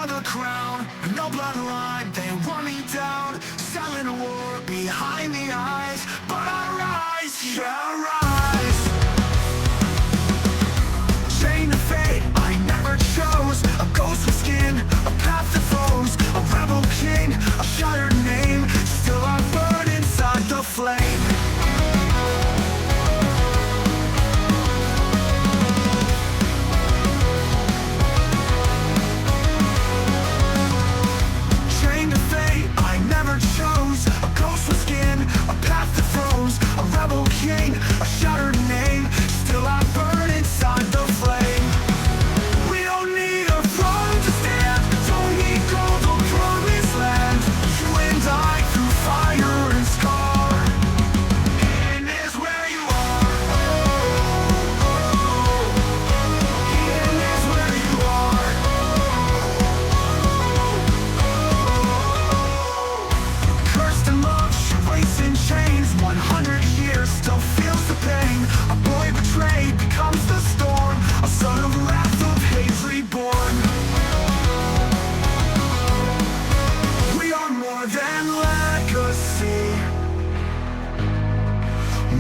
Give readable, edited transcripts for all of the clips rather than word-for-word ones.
for the crown, no bloodline, they want me down. Silent war behind the eyes, but I rise, yeah I rise. Chain of fate I never chose, a ghost with skin, a path to foes, a rebel king, a shattered name, still I burn inside the flame. A shattered name, still I burn inside the flame. We don't need a throne to stand, don't need gold or promised land. You and I through fire and scar, in is where you are. In is where you are. Cursed in love, she waits in chains, 100 years still feels the pain. A boy betrayed becomes the storm, a son of wrath of hate reborn. We are more than legacy,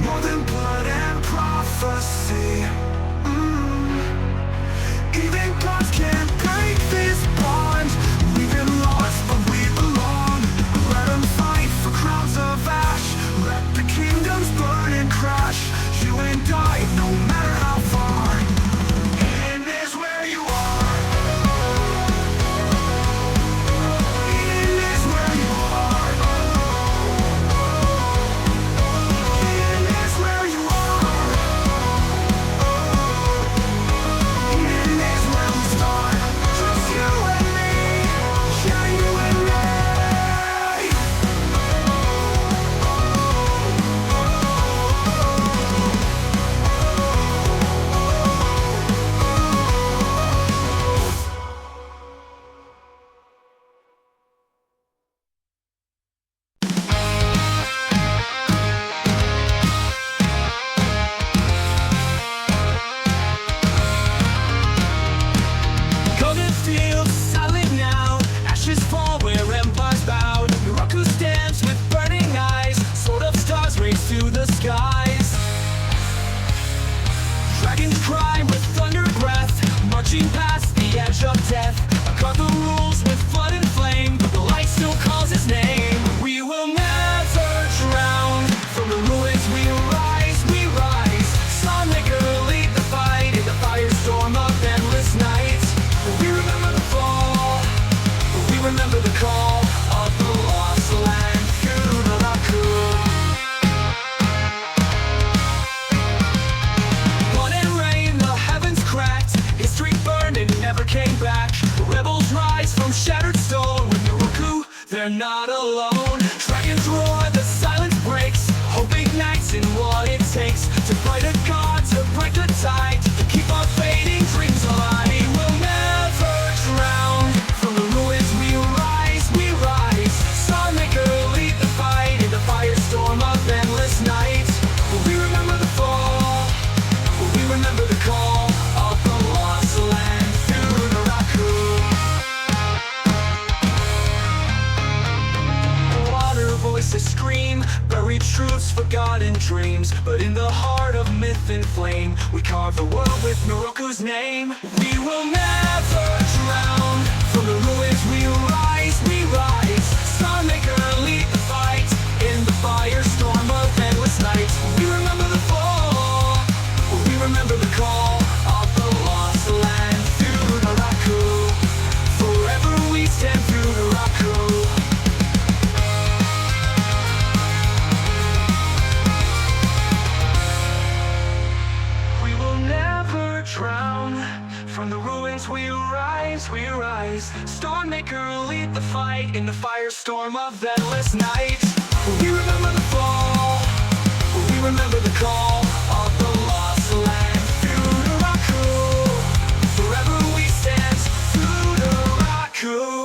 more than blood and prophecy. Even gods can't break this bond. We've been lost but we belong. Let them fight for crowns of ash, let the kingdoms burn and crash. You and I, no matter how far, in is where you are. In is where you are. In is where you are. In is where we start. Just you and me, yeah you and me. Golden fields silent now, ashes fall where empires bowed. Muraku stands with burning eyes, sword of stars raised to the skies. Dragons cry with thunder breath, marching past the edge of death. Akatha rules with flood and flame, but the light still calls his name. We will never drown, from the ruins we rise, we rise. Sunmaker lead the fight in the firestorm of endless nights. We remember the fall, we remember the call of the lost land, Yudaraku. Blood and rain, the heavens cracked, history burned and never came back. Rebels rise from shattered stone, with Yuraku, they're not alone. Dragons roar, the silence breaks, hope ignites in what it takes to fight a god, to break the tide, to keep our fading dreams alive. We'll never drown, from the ruins we rise, we rise. Sunmaker lead the fight in the firestorm of endless nights. We remember the fall, we remember the call of the lost land, Yudaraku. Water voices scream, buried truths, forgotten dreams. But in the heart of myth and flame, we carve the world with Muraku's name. We will never drown, from the ruins we rise, we rise. Sunmaker lead the fight in the firestorm of endless nights. We remember the fall, we remember the call of the lost land, Yudaraku. Forever we stand, Yudaraku. We will never drown, from the ruins we rise, we rise. Stormmaker lead the fight in the firestorm of endless nights. We remember the fall, we remember the call of the lost land, Yudaraku. Forever we stand, Yudaraku.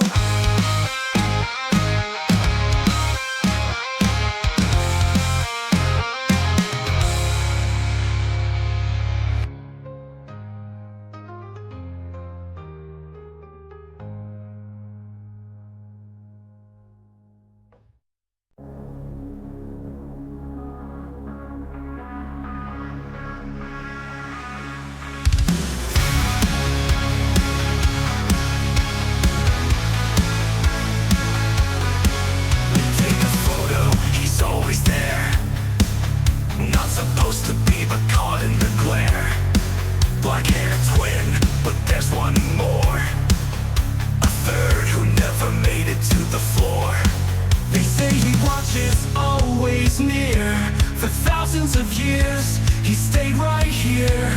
one more, a third who never made it to the floor. They say he watches always near. For thousands of years he stayed right here.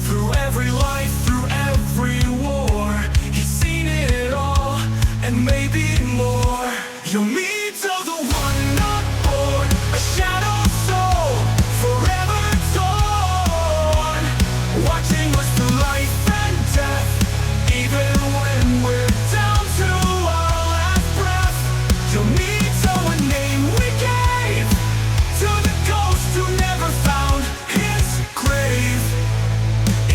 Through every life, through every war, he's seen it all, and maybe more. You'll meet the one not born, a shadow soul, forever torn, watching us through life and death, even when we're down to our last breath. You'll meet a name we gave to the ghost who never found his grave.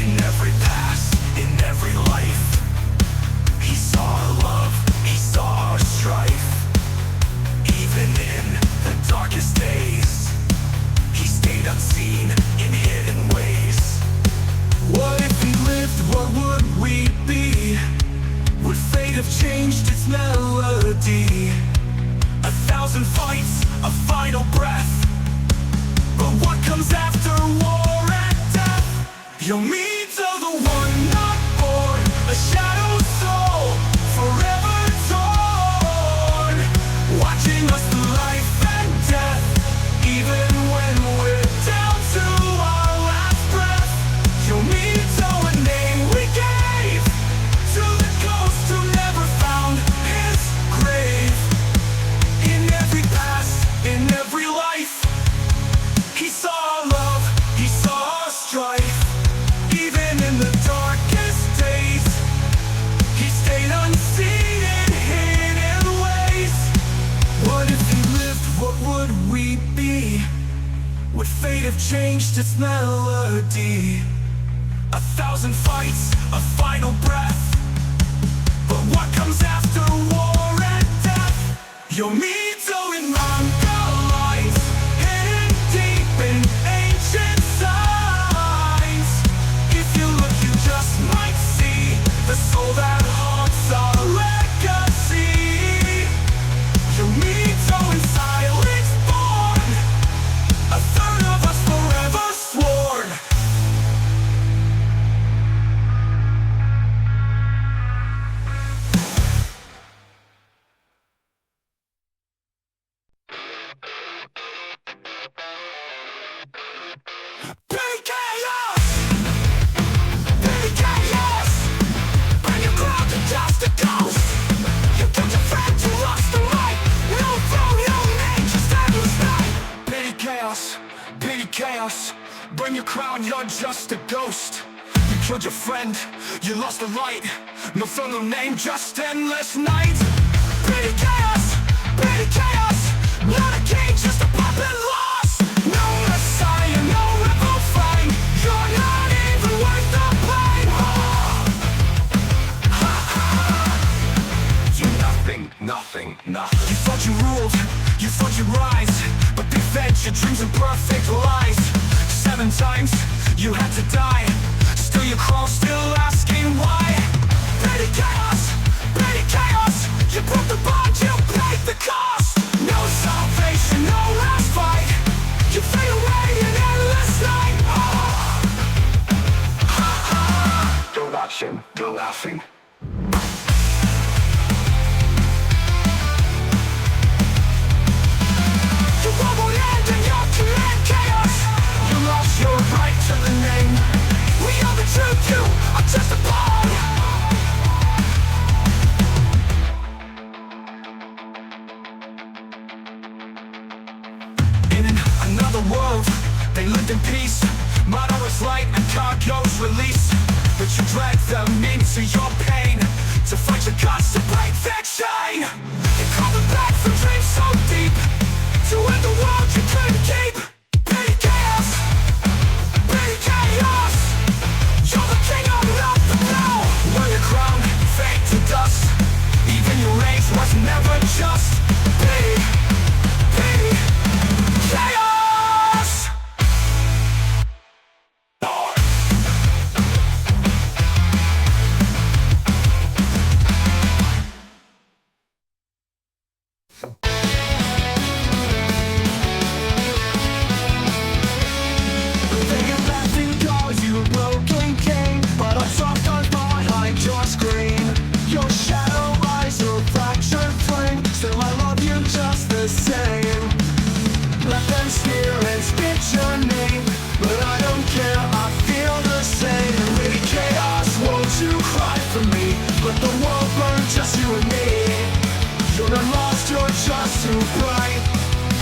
In every past, in every life, he saw our love, he saw our strife. Even in the darkest days, he stayed unseen in hidden ways. What if he lived, what would we be? Would fate have changed its melody? 1,000 fights, a final breath, but what comes after war and death? You'll meet the one not born, a shadow soul, forever torn, watching us through life and death, even when we're down to our last breath. You'll meet a name we gave to the ghost who never found his grave. In every past, in every life, he saw our love, he saw our strife. Even in the darkest days, he stayed unseen in hidden ways. What if he lived, what would we be? Would fate have changed its melody? 1,000 fights, a final breath, but what comes after war and death? You'll meet in manga lines, hidden deep in ancient signs. If you look, you just might see the soul that haunts our legacy. You'll meet in silence born, a third of us forever sworn. Big chaos! Big chaos! Bring your crowd to just a ghost. You killed your friend, you lost the light. No throne, no name, just endless night. Petty chaos, petty chaos. Bring your crown, you're just a ghost. You killed your friend, you lost the light. No throne, no name, just endless night. Petty chaos, petty chaos. Not a king, just a puppet lost. No messiah, no rebel flame. You're not even worth the blame. You nothing, nothing, nothing. You thought you ruled, you thought you'd rise, but they fed your dreams and perfect lies. 7 times you had to die, still you crawl, still asking why. Petty chaos, petty chaos. You broke the bond, you paid the cost. No salvation, no last fight. You fade away in endless night. You're watching, you're laughing. You won't end in your command chaos. You lost your right to the name. We are the truth, you are just a pawn. In another world, they lived in peace. MADARA's light and cargo's release. But you dragged them into your pain to fight your guts to break their chain. You called them back from dreams so deep to end the world you couldn't keep. Petty chaos, petty chaos. You're the king of not the now. Wear your crown, fade to dust. Even your rage was never just. Petty, petty chaos. for me. Let the world burn, just you and me. You're not lost, you're just too bright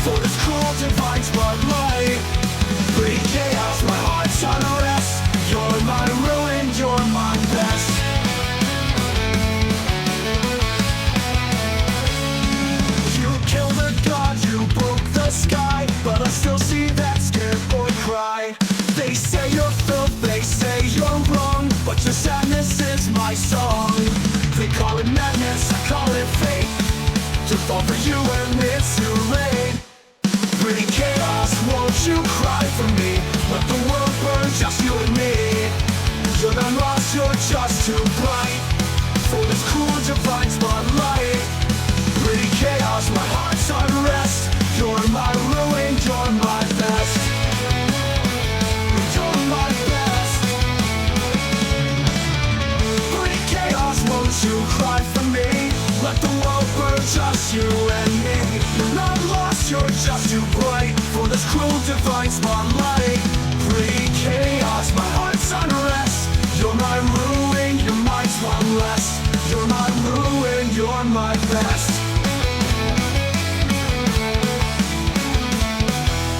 for this cruel divine spotlight. Pretty chaos, my heart's on rest. You're my ruin, you're my best. You killed the god, you broke the sky, but I still see that scared boy cry. They say you're filth, they say you're wrong, but your sadness is my song. They call it madness, I call it fate. To fall for you and it's too late. Pretty chaos, won't you cry for me? Let the world burn, just you and me. You're not lost, you're just too bright for this cruel divine spotlight. Pretty chaos, my heart's on rest. You're my ruin, you're my best. You're my best. Pretty chaos, won't you cry for me? Let the world burn, just you and me. You're not lost, you're just too bright for this cruel divine spotlight. Pretty chaos, my heart's on rest. You're my ruin, you're my one less. You're my ruin, you're my best.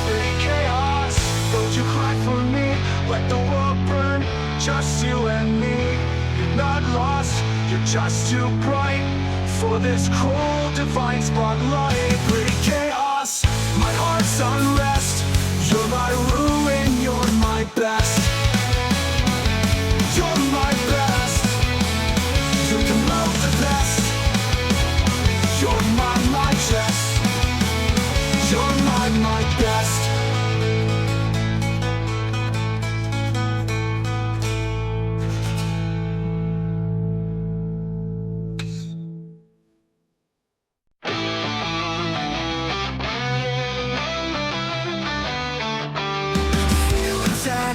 Pretty chaos, don't you cry for me? Let the world burn, just you and me. You're not lost, you're just too bright for this cruel divine spotlight. Pretty chaos, my heart's on rest. You're my ruin, you're my best. You're my best. You can love the best. You're my chest. You're my best.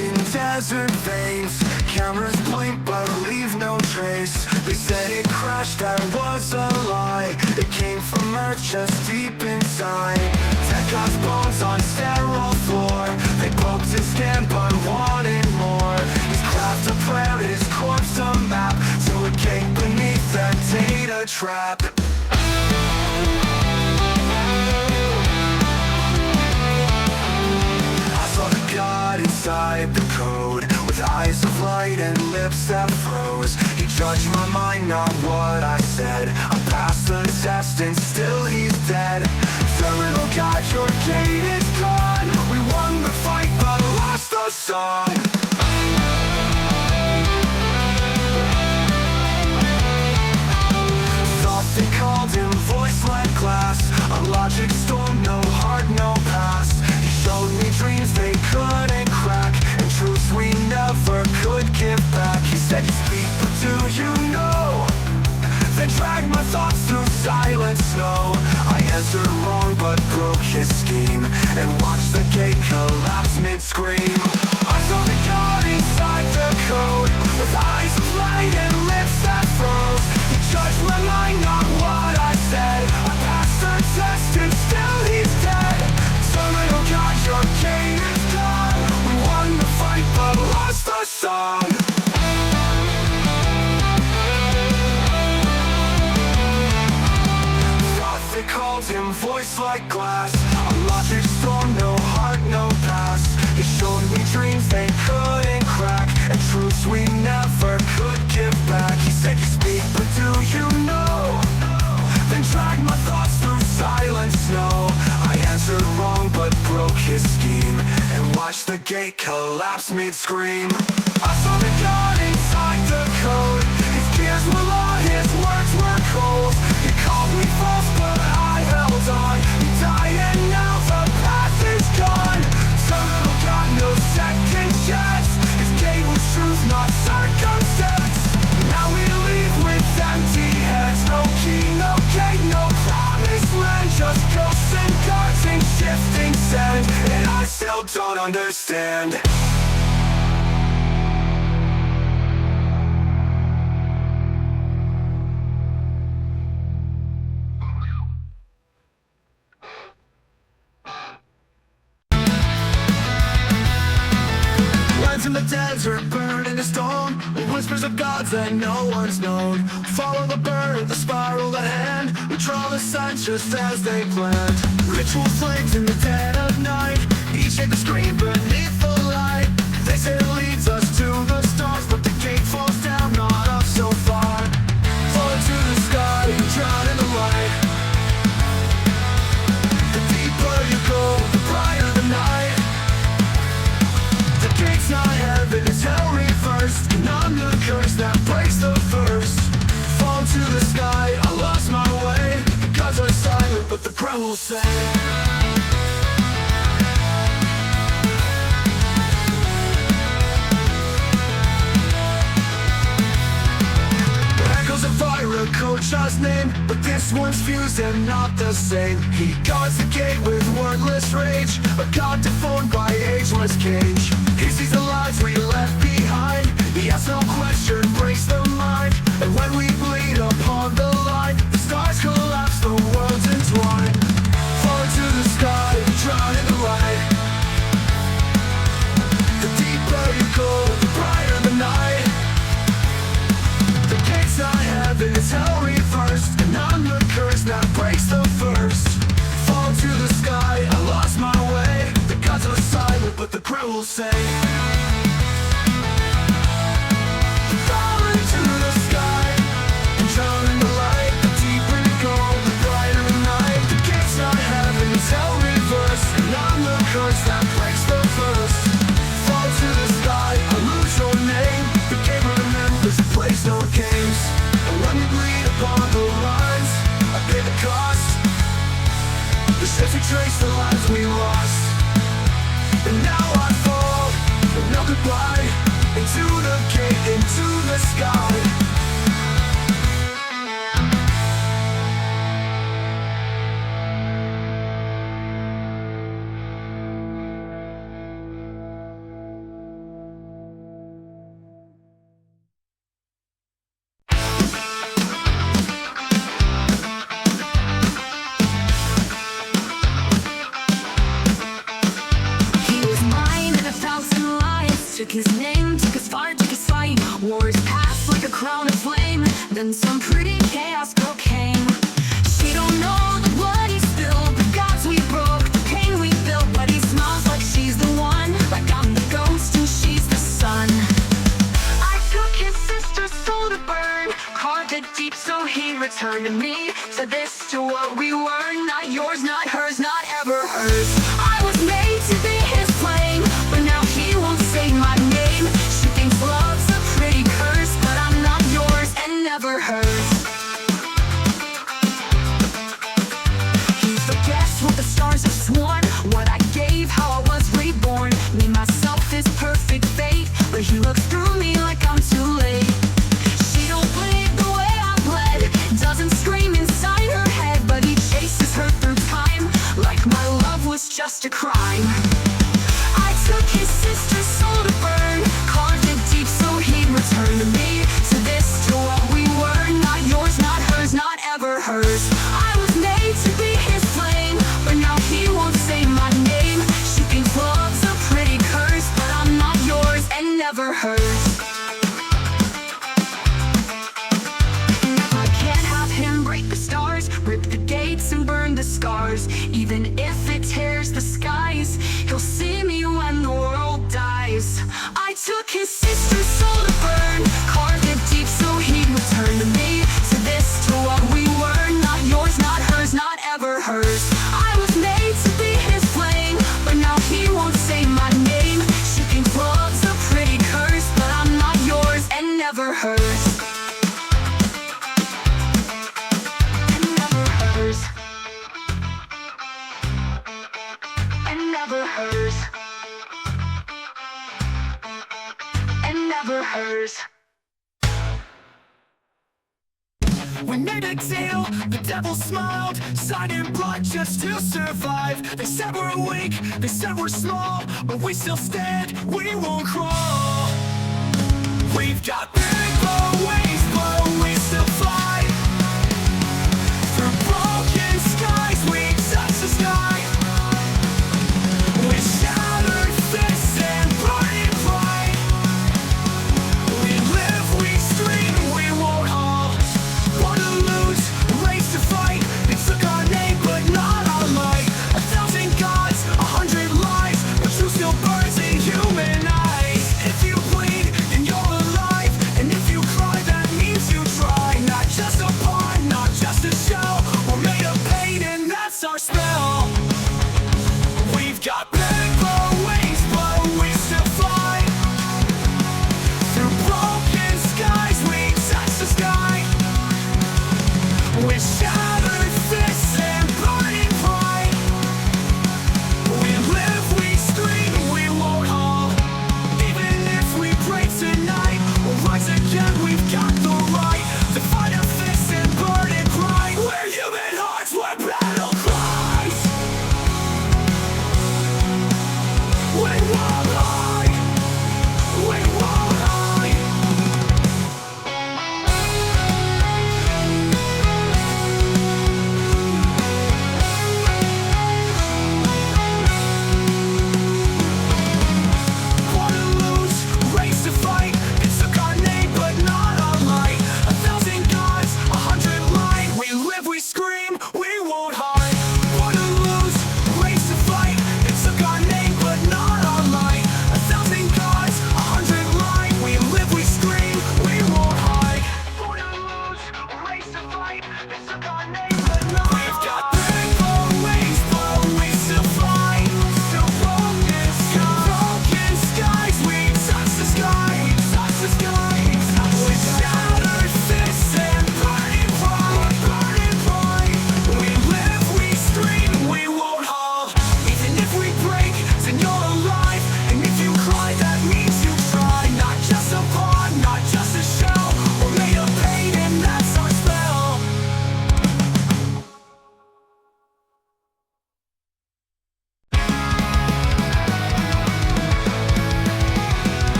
In desert veins, cameras blink but leave no trace. They said it crashed, that was a lie. It came from Earth just deep inside. Tekka's bones on sterile floor. They poked his hand but wanted more. His craft a plan, his corpse a map, to a gate beneath that data trap. God inside the code, with eyes of light and lips that froze. He judged my mind, not what I said. I passed the test and still he's dead. Terminal God, your gate is gone. We won the fight but lost the song. Thought they called him voice like glass. A logic storm, no heart, no past. Showed me dreams they couldn't crack, and truths we never could give back. He said, you speak, but do you know? Then dragged my thoughts through silent snow. I answered wrong but broke his scheme, and watched the gate collapse mid-scream. I saw the God inside the code, with eyes of light and lips that froze. He judged my mind, not what I said. I passed the test and still he's dead. Terminal God, your game is done. We won the fight but lost the song. Thought they called him voice like glass. A logic storm, no heart, no past. He showed me dreams they couldn't crack, and truths we never could give back. He said, you speak, but do you know? Then dragged my thoughts through silent snow. I answered wrong but broke his scheme, and watched the gate collapse mid-scream. I saw the God inside the code. His gears were long, his words were cold. He called me false but I held on. He died and now the path is gone. Terminal God, no second chance. His gate was truth, not circumstance. Now we leave with empty heads. No key, no gate, no promised land. Just ghosts and guards and shifting sand. And I still don't understand. In the desert, burned into stone, whispers of gods that no one's known. unknown. Follow the bird, the spiral at hand. We draw the signs just as they planned. Ritual flames in the dead of night. Each hit the screen beneath the light. They say it leads us to the stars, but the gate falls down, not up so far. Fall into the sky, you drown in the light. The deeper you go, the brighter the night. The gate's not heaven, it's hell reversed. And I'm the curse that breaks the first. Fall into the sky, I lost my way. The gods are silent, but the crown will say. Echoes of fire, Coach's name, but this one's fused and not the same. He guards the gate with wordless rage, a god deformed by ageless cage. He sees the lives we left behind. He asks no question, breaks the mind. And when we bleed upon the line, the stars collapse, the worlds entwine. Fall into the sky, drown in the light. The deeper you go, the brighter the night. The gate's not heaven, it's hell reversed. And I'm the curse that breaks the first. Fall to the sky, I lost my way. The gods are silent, but the crown will say. Fall into the sky, and drown in the light. The deeper you go, the brighter the night. The gate's not heaven, it's hell reversed. And I'm the curse that breaks the first. Fall to the sky, I lose your name. The game remembers it plays no games. And when we bleed upon the lines, I pay the cost. The steps we trace, the lives we lost. And now I fall, but no goodbye. Into the gate, into the sky. Took his name, took his fire, took his fight. Wore his past like a crown of flame. Then some pretty chaos girl came. She don't know the blood he spilled, the gods we broke, the pain we built. But he smiles like she's the one, like I'm the ghost and she's the sun. I took his sister's soul to burn, carved it deep so he returned to me. Said this to what we were, not yours, not hers, not ever hers. I was made to be his flame, but now he won't say my name. She thinks love's a pretty curse, but I'm not yours and never hers. He's the best, what the stars have sworn. What I gave, how I was reborn. Me, myself, is perfect fate, but he looks through me like I'm too late. She don't bleed the way I bled, doesn't scream inside her head, but he chases her through time, like my love was just a crime. I took his sister's soul to burn, carved it deep so he'd return to me. So this to what we were, not yours, not hers, not ever hers. I was made to be his flame, but now he won't say my name. She thinks love's a pretty curse, but I'm not yours and never hers. I can't have him break the stars, rip the gates and burn the scars. Even if it tears the skies, he'll see me when the world dies. I took his sister's soul to burn, carved it deep so he'd return to me. So this to what we were, not yours, not hers, not ever hers. I was made to be his flame, but now he won't say my name. She thinks love's a pretty curse, but I'm not yours and never hers. And never hers. And never hers. And never hers. When they exhale, the devil smiled, signed in blood just to survive. They said we're weak, they said we're small, but we still stand, we won't crawl. We've got big bow wings, but we still fly. Through broken skies, we touch the sky. With shattered fists and burning pride, we live, we scream, we won't hide.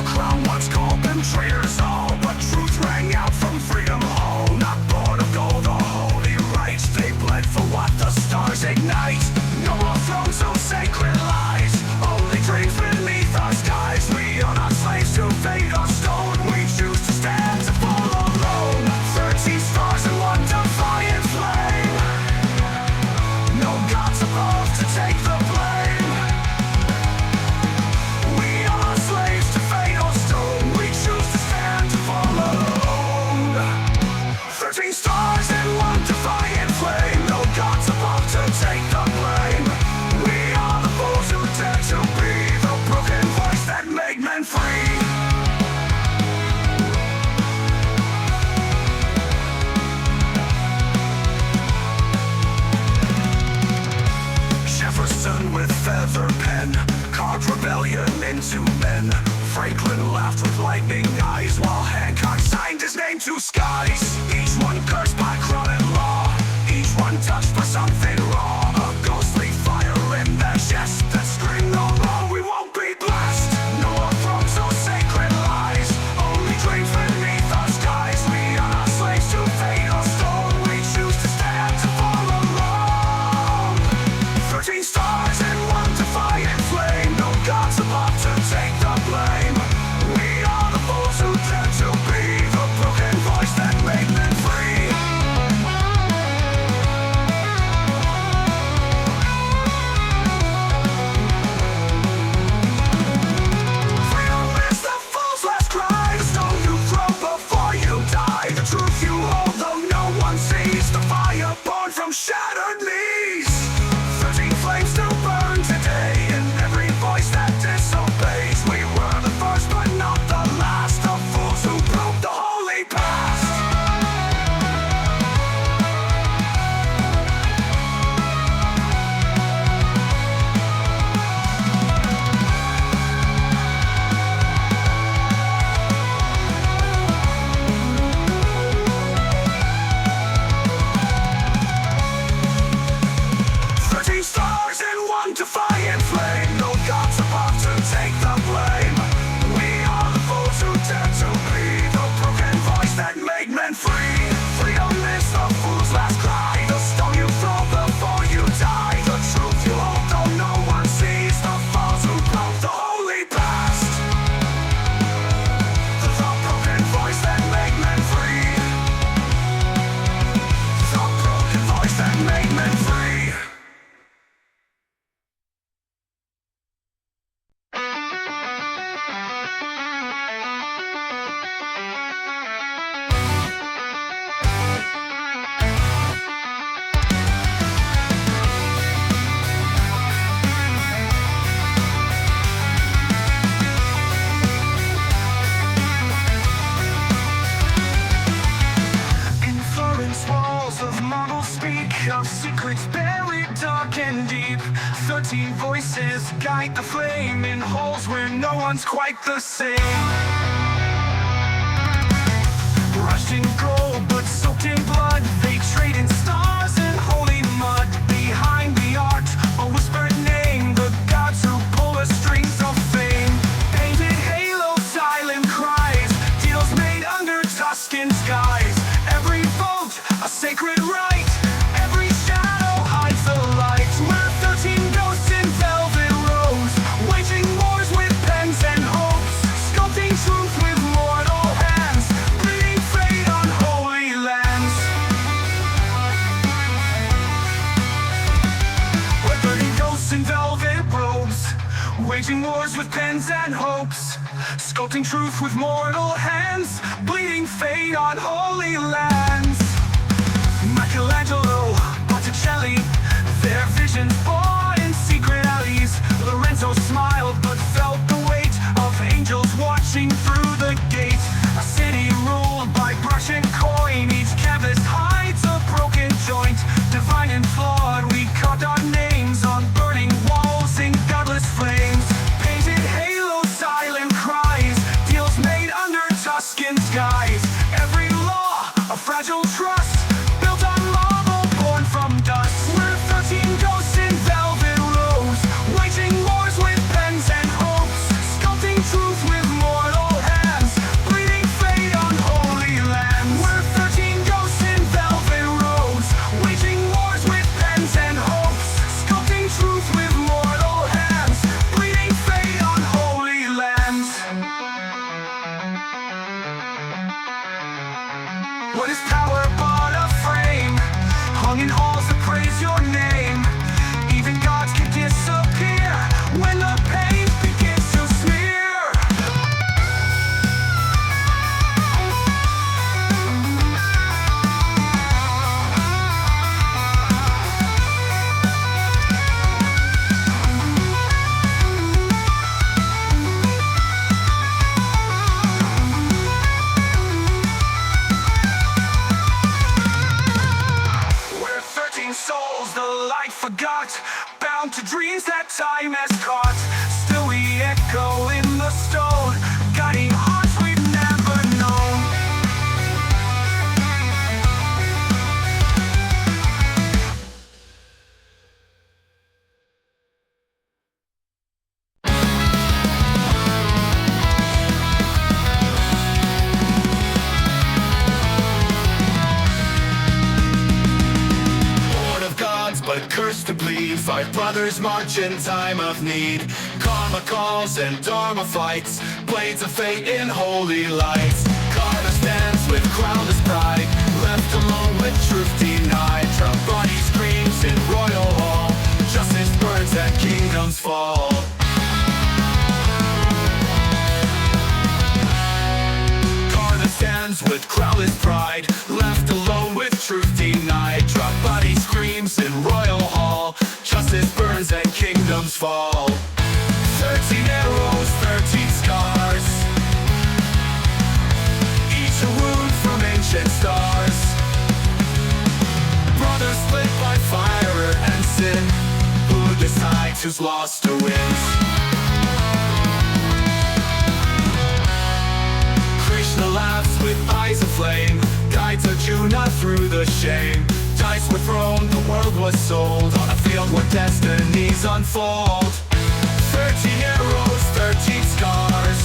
crown once called them traitors all, but truth rang out from Freedom Hall. Not born of gold or holy rights, they bled for what the stars ignite. No more thrones, no sacred lies, only dreams beneath our skies. We are not slaves to fate or stone, we choose to stand to fall alone. 13 stars and one defiant flame, no gods above to take the blame. We are not slaves to fate or stone, we choose to stand to fall alone. 13 stars and one defiant flame, no gods above to take the blame. We are the fools who dare to be the broken voice that made men free. Jefferson with feather pen carved rebellion into men. Franklin laughed with lightning eyes while Hancock signed his name to skies. Each one cursed by crown and law, each one touched by something raw. A ghostly fire in their chest that screamed no more, we won't be blessed. No more thrones, no sacred lies, only dreams beneath our skies. We are not slaves to fate or stone, we choose to stand to fall alone. 13 stars and one defiant flame, no gods above to take the blame. We are the fools who dare to be the broken voice that made men free. Freedom is the fool's last cry, the stone you throw before you die. The truth you hold though no one sees, the fire born from shattered knees. 13 flames still burn today in every voice that disobeys. We were the first but not the last, the fools who broke the holy past. Stars and one defiant flame, no gods above to take the blame. We are the fools who dare to be the broken voice that made men free. Freedom is the fool's last cry, the stone you throw before you die. The truth you hold though no one sees, the falls who broke the holy past. The broken voice that made men free. The broken voice that made men free. Of secrets buried dark and deep, 13 voices guide the flame in holes where no one's quite the same. Brushed in gold but soaked in blood, they trade in stars and holy mud. Behind the art, a whispered name, the gods who pull the strings of fame. Painted halo, silent cries, deals made under Tuscan skies. Every vote, a sacred right, every shadow hides the light. We're 13 ghosts in velvet robes, waging wars with pens and hopes, sculpting truth with mortal hands, bleeding fate on holy lands. We're 13 ghosts in velvet robes, waging wars with pens and hopes, sculpting truth with mortal hands, bleeding fate on holy lands. Michelangelo, Botticelli, their visions born in secret alleys. Lorenzo smiled but felt the weight of angels watching through the gate. A city ruled by brush and coin, each canvas hides a broken joint. Divine and flawed, we carved our names on burning walls in godless flames. Painted halos, silent cries, deals made under Tuscan skies. Every law, a fragile trust, built on marble born from dust. We're 13 ghosts in velvet robes, waging wars with pens and hopes, sculpting truth with mortal What is power but a frame? Hung in halls that praise your name. Even gods can disappear when the pain begins to smear. We're 13 souls the light forgot, bound to dreams that time has caught. Still we echo in the stone, guiding hearts we've never known. Born of gods, but cursed to bleed. Five brothers march in time of need. Karma calls and dharma fights. Blades of fate in holy lights. Karma stands with crownless pride. Left alone with truth denied. Trump body screams in royal hall. Justice burns and kingdoms fall. Karma stands with crownless pride. Left alone with truth denied. Drop body screams in royal hall. Justice burns and kingdoms fall. 13 arrows, 13 scars. Each a wound from ancient stars. Brothers split by fire and sin. Who decides who's lost or wins? Krishna laughs with eyes aflame. Guides Arjuna through the shame. Dice were thrown, the world was sold. On a field where destinies unfold. 13 arrows, 13 scars.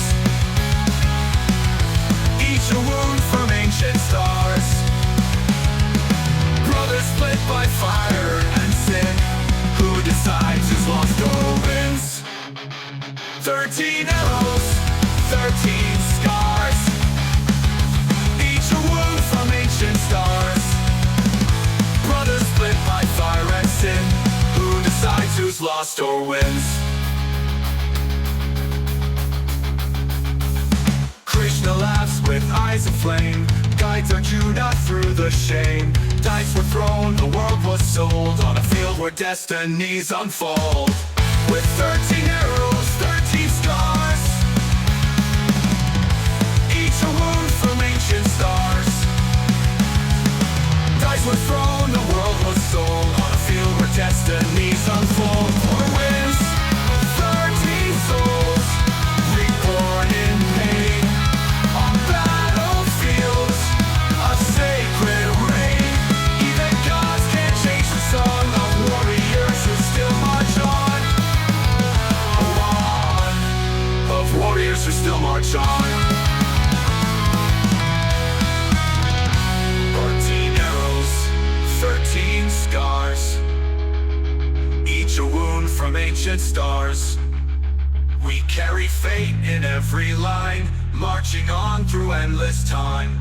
Each a wound from ancient stars. Brothers split by fire and sin. Who decides who's lost or wins? 13 arrows, 13 scars. Each a wound from ancient stars. Brothers split by fire and sin. Who decides who's lost or wins? Krishna laughs with eyes aflame. Guides Arjuna through the shame. Dice were thrown, the world was sold. On a field where destinies unfold. With 13 arrows, 13 scars. Each a wound from ancient stars. Dice were thrown, the world was sold. On a field where destinies unfold. For wins, 13 souls, reborn in pain. On battlefields of sacred rain. Even gods can't change the song of warriors who still march on. Of warriors who still march on. 13 arrows, 13 scars. Each a wound from ancient stars. We carry fate in every line, marching on through endless time.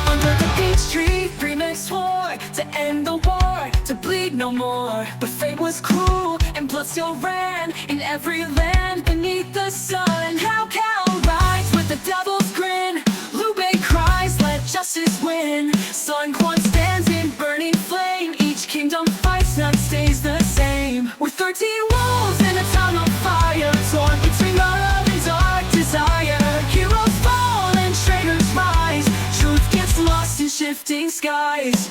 Under the peach tree, three men swore to end the war, to bleed no more. But fate was cruel, and blood still ran in every land beneath the sun. How Cal rides with the devil's grin. Lube cries, let justice win. Sun Quan stands in burning flame. Each kingdom fights, none stays the same. We're 13 wolves in a town on fire, torn between love and dark desire. Heroes fall and traitors rise. Truth gets lost in shifting skies.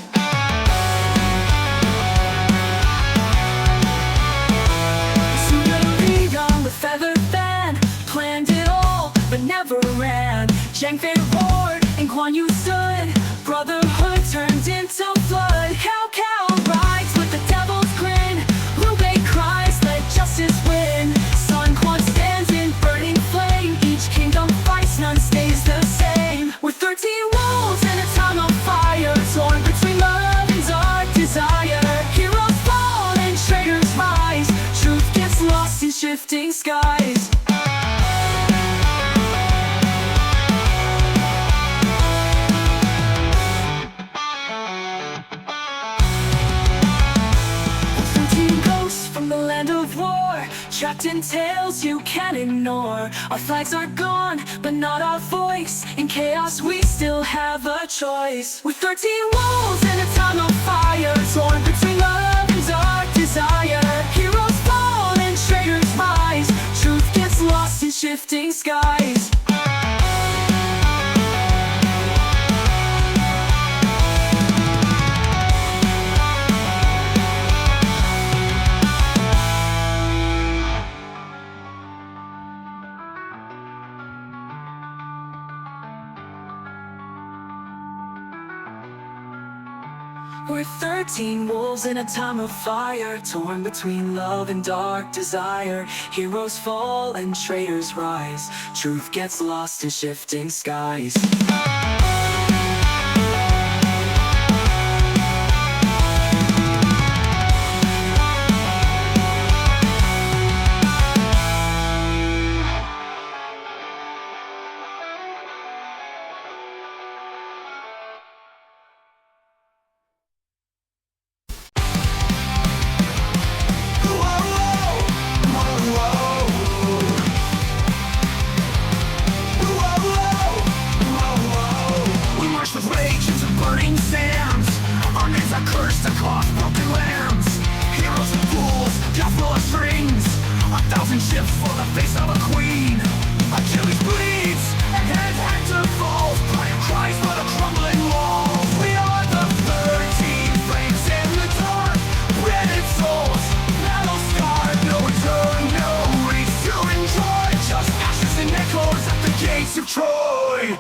Suno AI with feather fan planned it all, but never ran. Zhang Fei roared and Guan Yu stood. Brotherhood turned into flood. Cao Cao rides with the devil's grin. Liu Bei cries, let justice win. Sun Quan stands in burning flame. Each kingdom fights, none stays the same. We're 13 wolves in a town on fire, torn between skies. From the land of war, trapped in tales you can't ignore. Our flags are gone, but not our voice. In chaos we still have a choice. With 13 walls and a time of fire, torn between love and dark desire. Heroes fall and traitors rise. Truth gets lost in shifting skies. We're 13 wolves in a time of fire, torn between love and dark desire. Heroes fall and traitors rise. Truth gets lost in shifting skies. Ships for the face of a queen. Achilles bleeds and Hector falls. Priam cries for the crumbling walls. We are the 13 flames in the dark, branded souls, battle scarred. No return, no reach to enjoy. Just ashes and echoes at the gates of Troy.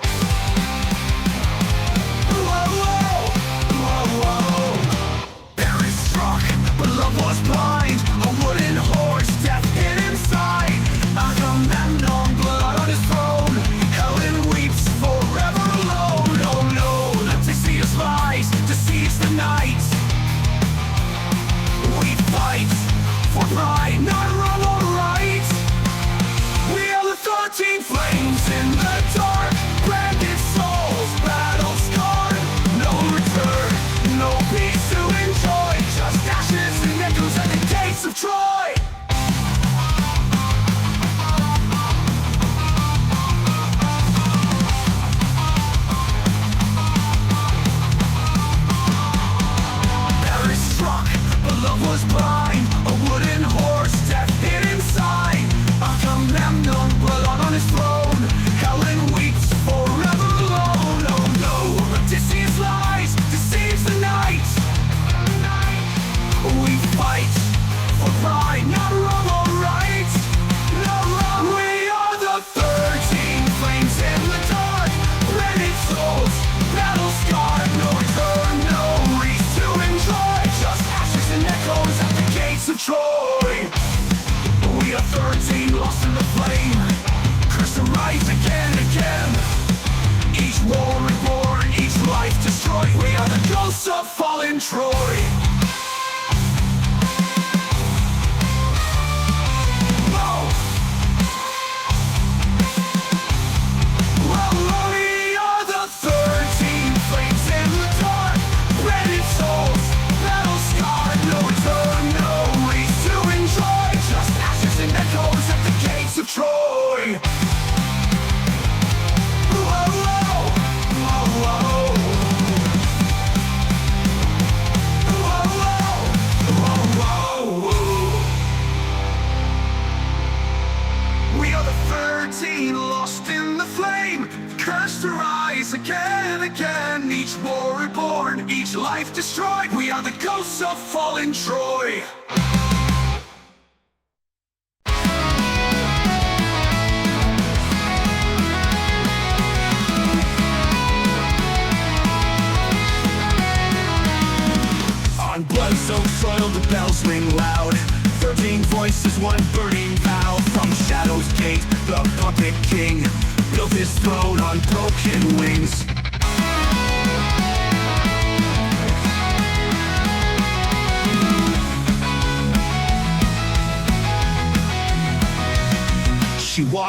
Paris struck, but love was blind. A wooden horse, death hid inside. Agamemnon, blood on his throne. Helen weeps forever alone. Oh no, Odysseus lies, deceives the night. We fight for pride, not wrong or right. We are the 13 flames in the dark, branded souls, battle scarred. No return, no peace to enjoy. Just ashes and echoes at the gates of Troy. Paris struck, but love was blind. A wooden horse, death hid inside. Agamemnon, blood on his throne. Helen weeps forever alone. Oh no, Odysseus lies, deceives the night. We fight for pride, not wrong or right. No wrong. We are the 13 flames in the dark, branded souls, battle scarred. No return, no reach to enjoy. Just ashes and echoes at the gates of Troy. We are 13 lost in the flame, cursed to rise again and again. Each war reborn, each life destroyed. We are the ghosts of fallen Troy. We are the 13 flames in the dark, branded souls, battle scarred. No return, no reach to enjoy. Just ashes and echoes at the gates of Troy. We are the 13 lost in the flame, cursed to rise again and again. Each war reborn, each life destroyed. We are the ghosts of fallen Troy. On blood-soaked soil the bells ring loud. 13 voices, one burning vow. From Shadow's gate, the puppet king built his throne on broken wings.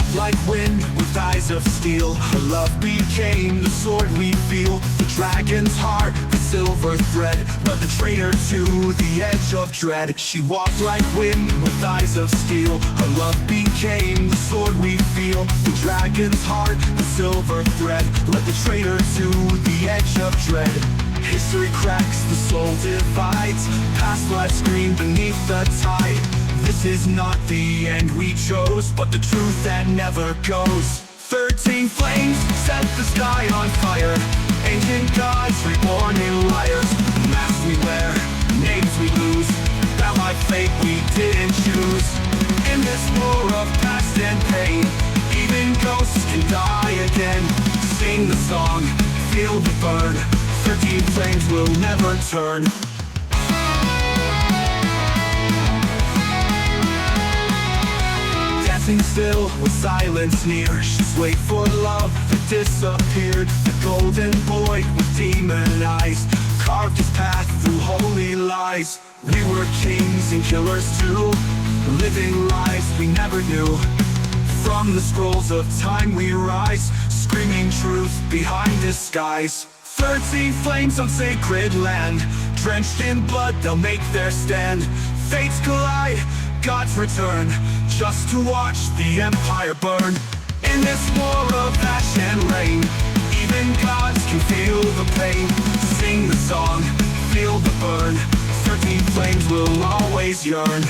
walked like wind with eyes of steel. Her love became the sword we feel. The dragon's heart, the silver thread, led the traitor to the edge of dread. She walked like wind with eyes of steel. Her love became the sword we feel. The dragon's heart, the silver thread, led the traitor to the edge of dread. History cracks, the soul divides. Past lives scream beneath the tide. This is not the end we chose, but the truth that never goes. 13 flames set the sky on fire. Ancient gods reborn in liars. Masks we wear, names we lose. Bound by fate we didn't choose. In this war of past and pain, even ghosts can die again. Sing the song, feel the burn. 13 flames will never turn. Dancing still with silence near. She's wait for love that disappeared. The golden boy with demon eyes carved his path through holy lies. We were kings and killers too, living lives we never knew. From the scrolls of time we rise, screaming truth behind disguise. 13 flames on sacred land, drenched in blood they'll make their stand. Fates collide, gods return, just to watch the empire burn. In this war of ash and rain, even gods can feel the pain. Sing the song, feel the burn. 13 flames will always yearn.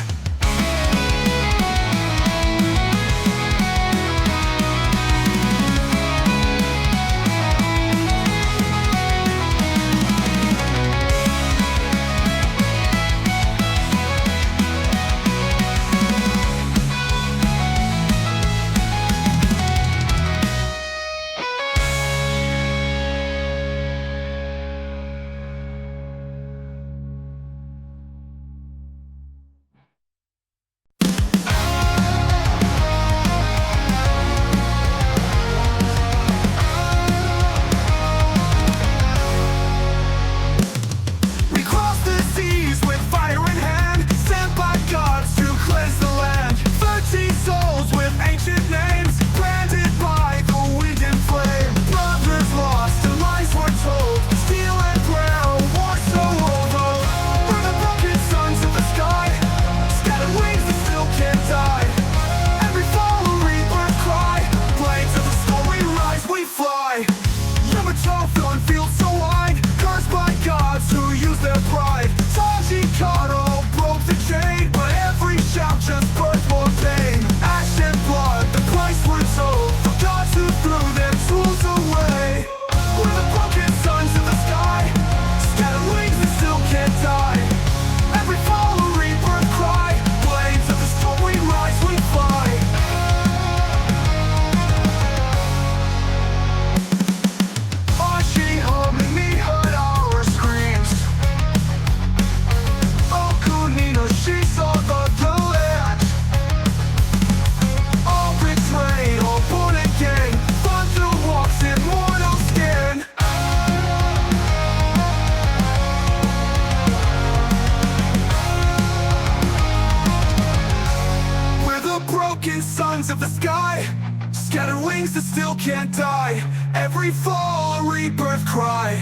Sons of the sky, scattered wings that still can't die. Every fall a rebirth cry.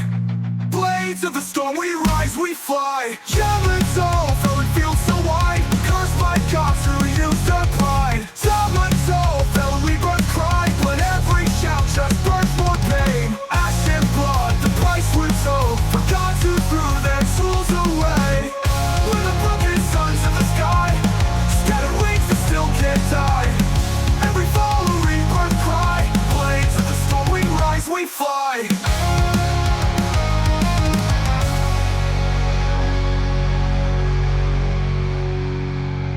Blades of the storm we rise, we fly. Yellows all, though it feels so wide. Cursed by gods who use their pride. Someone's all, fell a rebirth cry. But every shout just burns more pain. Ash and blood, the price we told. For gods who threw their souls away. We're the broken sons of the sky, scattered wings that still can't die. Every fall a rebirth cry. Blades of the storm we rise, we fly.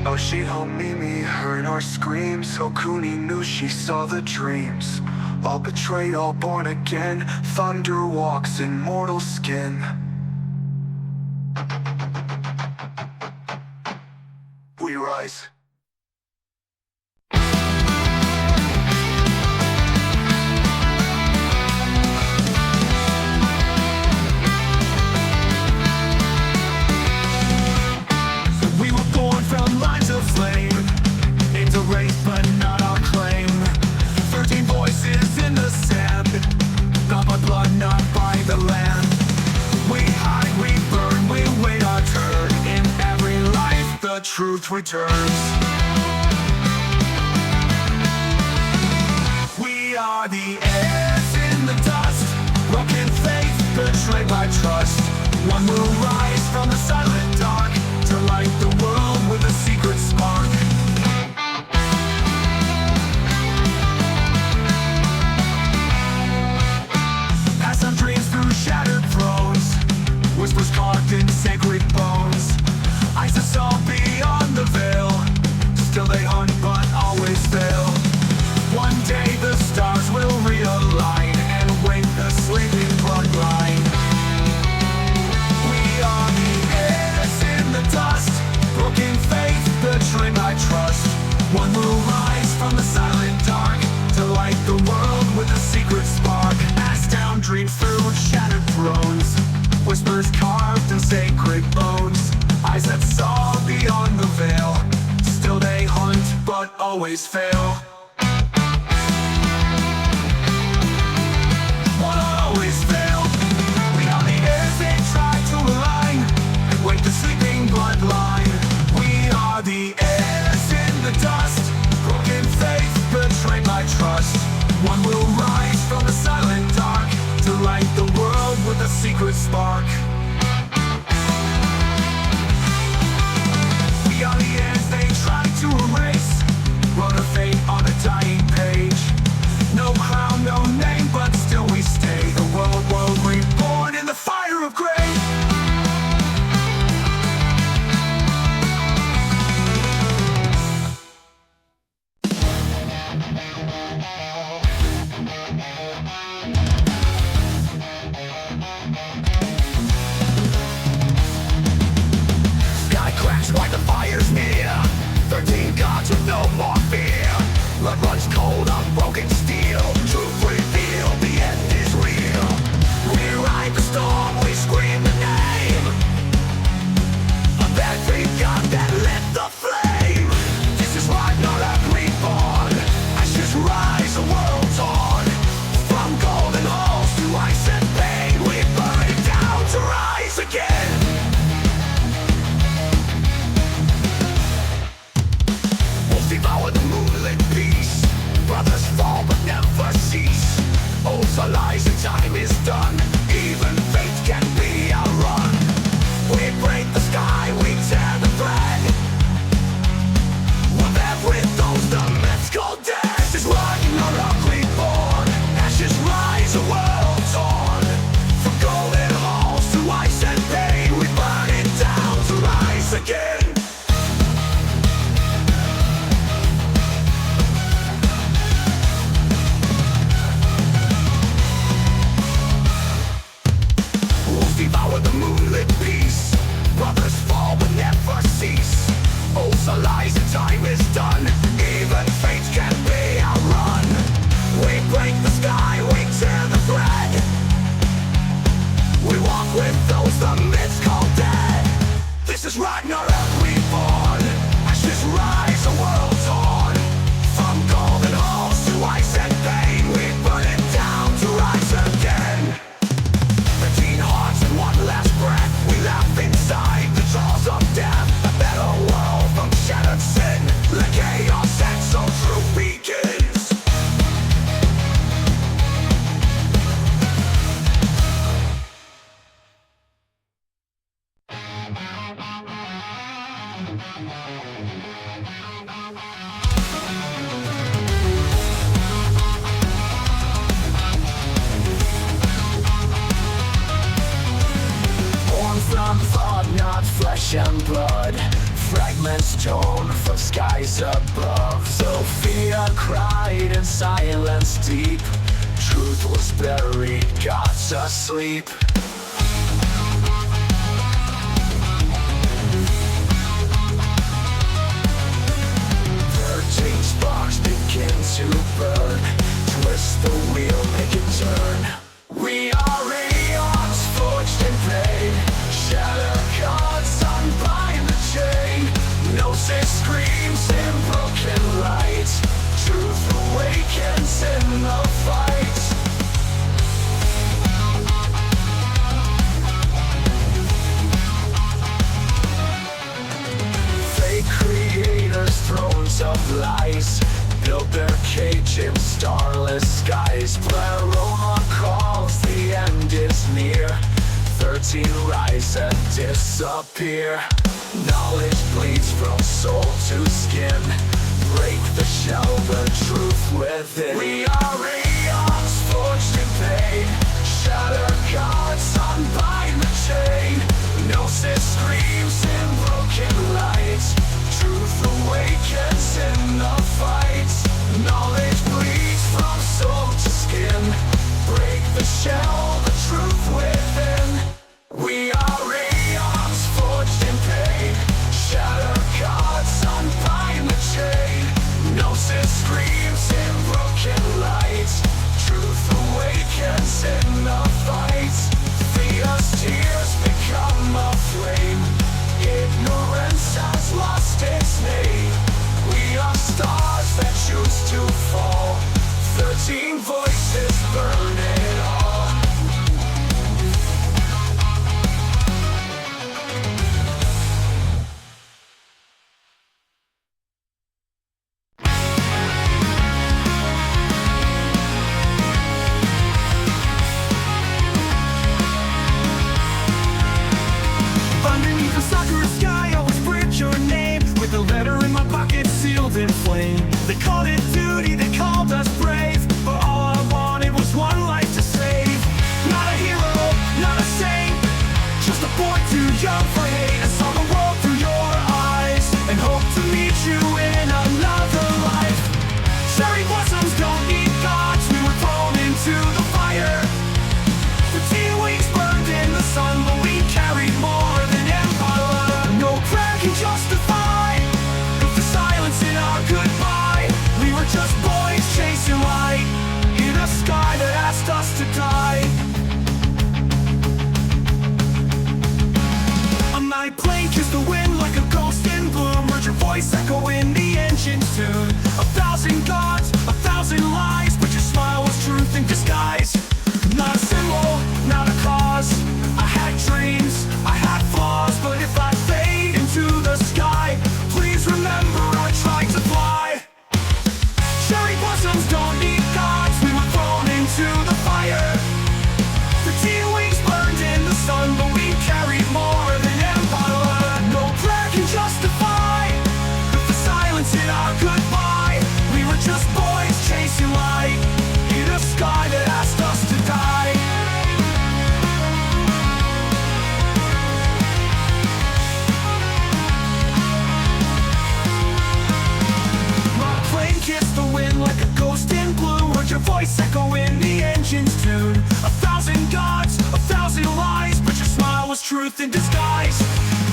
Oh, she held Mimi, heard our screams. Okuni knew she saw the dreams. All betrayed, all born again. Thunder walks in mortal skin. We rise. We were born from lines of flame, aimed to rape but not our claim. the land. We hide, we burn, we wait our turn. In every life the truth returns. We are the heirs in the dust, broken faith, betrayed by trust. One will rise from the silent dark to light the world with a secret spark. Pass on dreams through shattered thrones, whispers carved in sacred bones. Eyes that saw beyond the veil, still they hunt but always fail. One day the stars will realign and wake the sleeping bloodline. We are the heirs in the dust, broken faith, betrayed by trust. One will rise from the silent dark to light the world with a secret spark. Pass down dreams through shattered thrones, whispers carved in sacred bones. Eyes that saw beyond the veil, still they hunt but always fail. Always fail. We are the heirs they try to align and wake the sleeping bloodline. We are the heirs in the dust, broken faith, betrayed by trust. One will rise from the silent dark to light the world with a secret spark. We are the heirs they try to erase, wrote a fate on a dying page. No crown, no name, but still we stay. The world reborn in the fire of grace. Sky cracks like the fire's near. 13 gods with no more fear. Blood runs cold on broken steel. Truth revealed, the end is real. We ride the storm, we scream the name of every god that lit the flame. This is Ragnarok reborn. Ashes rise, a world torn. From golden halls to ice and pain, we burn it down to rise again. Wolves devour the moonlit peace. Brothers fall but never cease. Oaths are lies and time is done. Even fate can be outrun. We break the sky, we tear the thread. We're there with those the myths call dead. This is Ragnarok reborn. Ashes rise, a world torn. From golden halls to ice and pain, we burn it down to rise again. Devour the moonlit peace. Brothers fall but never cease. Oaths are lies and time is done. Even fate can be outrun. We break the sky, we tear the thread. We walk with those the myths call dead. This is Ragnarok reborn. Ashes rise, a world torn. From golden halls to ice and pain, we burn it down to rise again. 13 hearts and one last breath. We laugh inside the jaws of death. A better world from shattered sin. Let chaos and so truth begins. From thought, not flesh and blood. Fragments torn from skies above. Sophia cried in silence deep. Truth was buried, gods asleep. Sparks begin to burn. Twist the wheel, make it turn. We are eons forged in pain. Shatter gods, unbind the chain. Gnosis screams in broken light. Truth awakens in the fight. erase and disappear. Knowledge bleeds from soul to skin. Break the shell, the truth within. We are eons forged in pain. Shatter gods, unbind the chain. Gnosis screams in broken light. Truth awakens in the fight. Knowledge bleeds from soul to skin. Break the shell, the truth within. We are eons forged in pain. Shatter gods, unbind the chain. Gnosis screams in broken light. Truth awakens in the fight. Fear's tears become a flame. Ignorance has lost its name. We are stars that choose to fall. 13 voices burn it all. Underneath the Sakura sky, I always print your name with a letter in my pocket sealed in flame. They called it duty, they called us brave, but all I wanted was one life to save. Not a hero, not a saint, just a boy too young for hate. I saw the world through your eyes and hope to meet you in another life. Cherry blossoms don't need gods, we were thrown into the fire. The tea wings burned in the sun, but we carried more than empire. No prayer can justify the silence in our goodbye. We were just boys chasing light in a sky that asked us to die. A night plane kissed the wind like a ghost in bloom. Heard your voice echo in the engine's tune. 1,000 gods, 1,000 lies, but your smile was truth in disguise. Not a symbol, not a cause. I had dreams, I had flaws, but if I fade into the sky, please remember I tried to fly. Cherry blossoms don't need gods, we were thrown into the fire. The tea wings burned in the sun, but we carried more than empire. No prayer can justify the silence in our goodbye. We were just boys chasing light in a sky that asked us to die. My plane kissed the wind like a ghost in blue. Heard your voice echo in the engine's tune. 1,000 gods, 1,000 lies, but your smile was truth in disguise.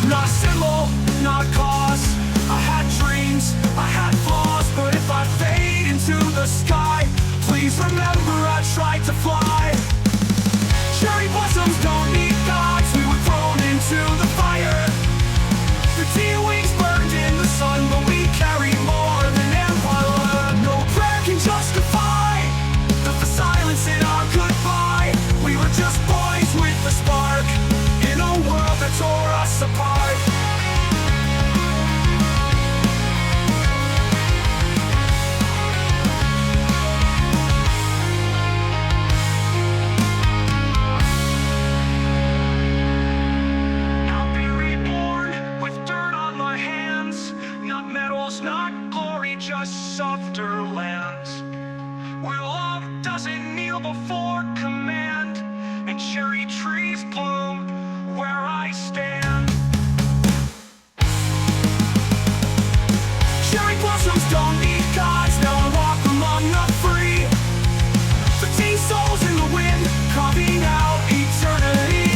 Not a symbol, not a cause. I had dreams, I had flaws, but if I fade into the sky, please remember I tried to fly. Cherry blossoms don't need gods, we were thrown into the fire. The tea wings burned in the sun, but we carried more than empire. No prayer can justify the silence in our goodbye. We were just boys with a spark in a world that tore us apart. I'll be reborn with dirt on my hands. Not medals, not glory, just softer lands. Where love doesn't kneel before command, and cherry trees bloom where I stand. Cherry blossoms don't need gods, now I walk among the free. 15 souls in the wind, carving out eternity.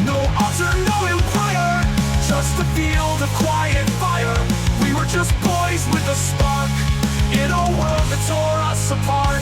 No altar, no empire, just a field of quiet fire. We were just boys with a spark in a world that tore us apart.